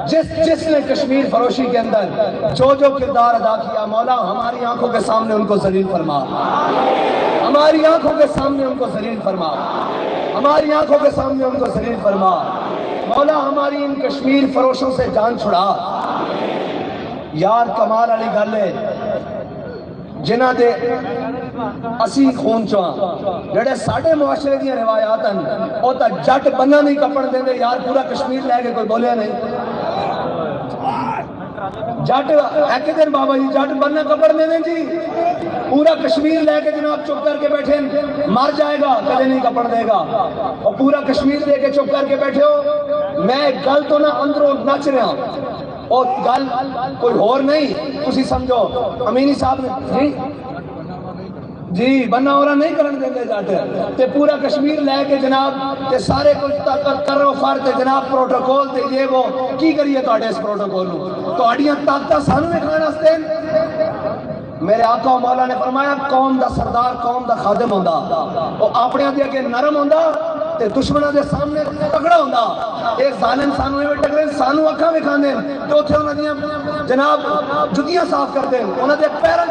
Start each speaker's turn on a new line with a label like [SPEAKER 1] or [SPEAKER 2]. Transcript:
[SPEAKER 1] جس نے کشمیر فروشی کے اندر جو کردار ادا کیا، مولا ہماری آنکھوں کے سامنے ان کو ذلیل فرما، ہماری آنکھوں کے سامنے ان کو ذلیل فرما، ہماری آنکھوں کے سامنے ان کو ذلیل فرما۔ مولا ہماری ان کشمیر فروشوں سے جان چھڑا۔ یار کمال علی گل ہے، جنہ دے اسی خون چواں جڑے ساڑھے معاشرے دیا روایات ہیں، وہ تا جٹ بننا نہیں کپڑ دیں دے، یار پورا کشمیر لے کے کوئی بولیا نہیں۔ جٹ ایک دن بابا جی جٹ بننا کپڑ دیں دیں جی، پورا کشمیر لے کے جناب چپ کر کے بیٹھے مر جائے گا، کدے نہیں کپڑ دے گا، اور پورا کشمیر لے کے چپ کر کے بیٹھے ہو۔ میں گل تو نہ اندروں نچ رہا ہوں، اور گل کوئی اور نہیں، تسی سمجھو امینی صاحب نے جی بننا ہو رہا نہیں کرن دیں دے جاتے، تے پورا کشمیر لے کے جناب تے سارے کچھ طاقت کرو فرد جناب پروٹوکول تے یہ وہ کی کریے تواڈے اس پروٹوکول نو، تواڈیاں طاقتاں سانو وکھانا واسطے۔ میرے آقا و مولا نے فرمایا قوم دا سردار قوم دا خادم ہوندا، او اپنے دے اگے نرم ہوندا تے دشمناں دے سامنے تگڑا ہوندا۔ ایک ظالم سانو ایویں ٹکرے سانو اکھاں وکھاندے تے اوتھے انہاں دیاں جناب جُتیاں صاف کردے، انہاں دے پیراں